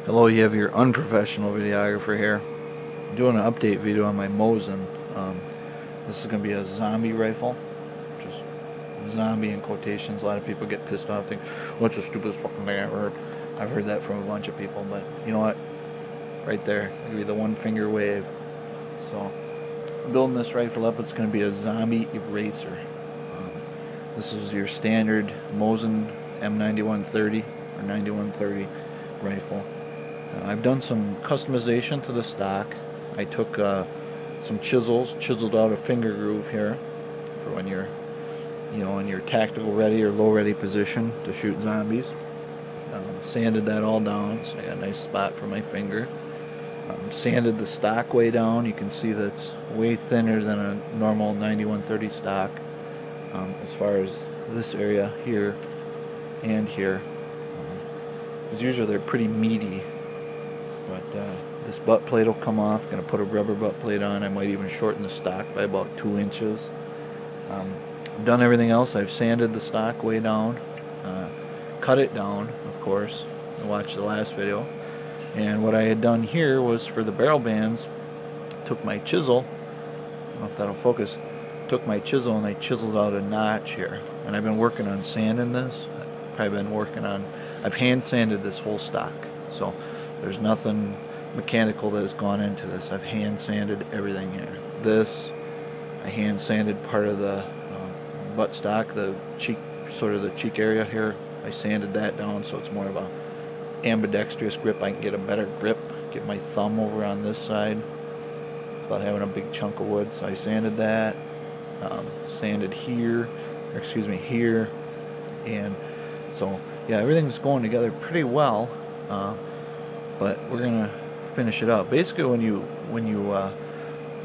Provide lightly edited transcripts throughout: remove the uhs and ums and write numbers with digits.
Hello, you have your unprofessional videographer here. I'm doing an update video on my Mosin. This is going to be a zombie rifle. Just zombie in quotations. A lot of people get pissed off, think, what's the stupidest fucking thing I ever heard? I've heard that from a bunch of people, but you know what? Right there, I'll give you the one finger wave. So, building this rifle up, it's going to be a zombie eraser. This is your standard Mosin M9130 or 9130 rifle. I've done some customization to the stock. I took some chisels, chiseled out a finger groove here for when you're, in your tactical ready or low ready position to shoot zombies. Sanded that all down, so I got a nice spot for my finger. Sanded the stock way down. You can see that's way thinner than a normal 9130 stock. As far as this area here and here, because usually they're pretty meaty. But this butt plate will come off. Going to put a rubber butt plate on. I might even shorten the stock by about 2 inches. I've done everything else. I've sanded the stock way down, cut it down, of course. I watched the last video. And what I had done here was for the barrel bands, took my chisel. I don't know if that'll focus. Took my chisel and I chiseled out a notch here. And I've been working on sanding this. I've hand sanded this whole stock. So there's nothing mechanical that has gone into this. I've hand sanded everything here. This, I hand sanded part of the butt stock, the cheek, sort of the cheek area here. I sanded that down so it's more of a ambidextrous grip. I can get a better grip, get my thumb over on this side without having a big chunk of wood. So I sanded that, sanded here, here, and so yeah, everything's going together pretty well. But we're gonna finish it up. Basically, when you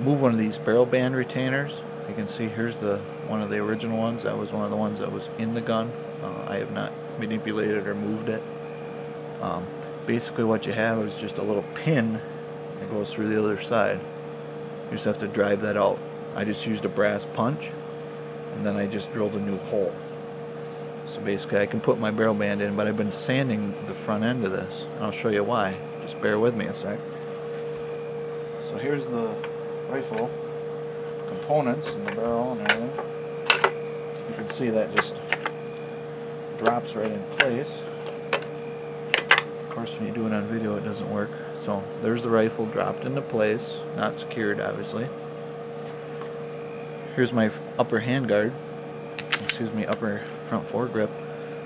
move one of these barrel band retainers, you can see here's one of the original ones. That was one of the ones that was in the gun. I have not manipulated or moved it. Basically, what you have is just a little pin that goes through the other side. You just have to drive that out. I just used a brass punch, and then I just drilled a new hole. So basically I can put my barrel band in, but I've been sanding the front end of this, and I'll show you why. Just bear with me a sec. So here's the rifle components and the barrel and everything. You can see that just drops right in place. Of course, when you do it on video, it doesn't work. So there's the rifle dropped into place, not secured obviously. Here's my upper handguard, upper front foregrip.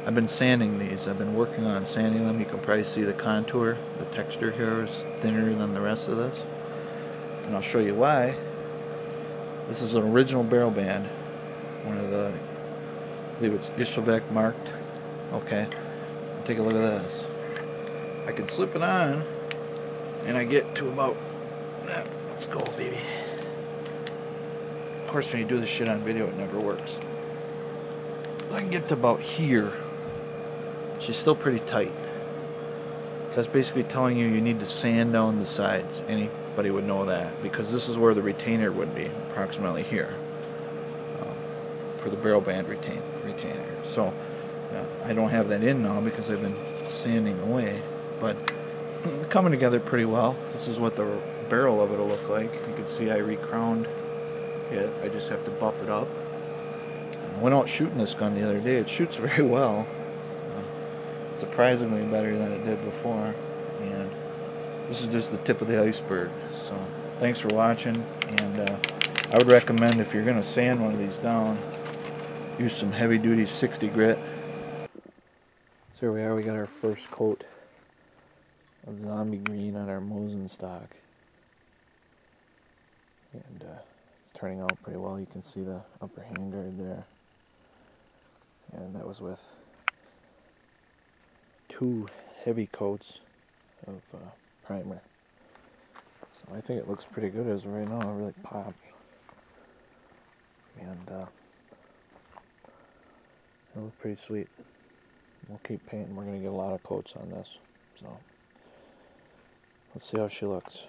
I've been sanding these. I've been working on sanding them. You can probably see the contour. The texture here is thinner than the rest of this. And I'll show you why. This is an original barrel band. One of the, I believe it's Ishevek marked. Okay. Take a look at this. I can slip it on and I get to about, let's go baby. Of course when you do this shit on video it never works. I can get to about here. She's still pretty tight. So that's basically telling you need to sand down the sides. Anybody would know that, because this is where the retainer would be, approximately here, for the barrel band retainer. So I don't have that in now because I've been sanding away, but coming together pretty well. This is what the barrel of it will look like. You can see I recrowned it. I just have to buff it up. I went out shooting this gun the other day. It shoots very well, surprisingly better than it did before, and this is just the tip of the iceberg. So thanks for watching, and I would recommend, if you're going to sand one of these down, use some heavy duty 60 grit. So here we are, we got our first coat of zombie green on our Mosin stock, and it's turning out pretty well. You can see the upper handguard there. And that was with 2 heavy coats of primer. So I think it looks pretty good as of right now. It really pops. And it looks pretty sweet. We'll keep painting. We're going to get a lot of coats on this. So let's see how she looks.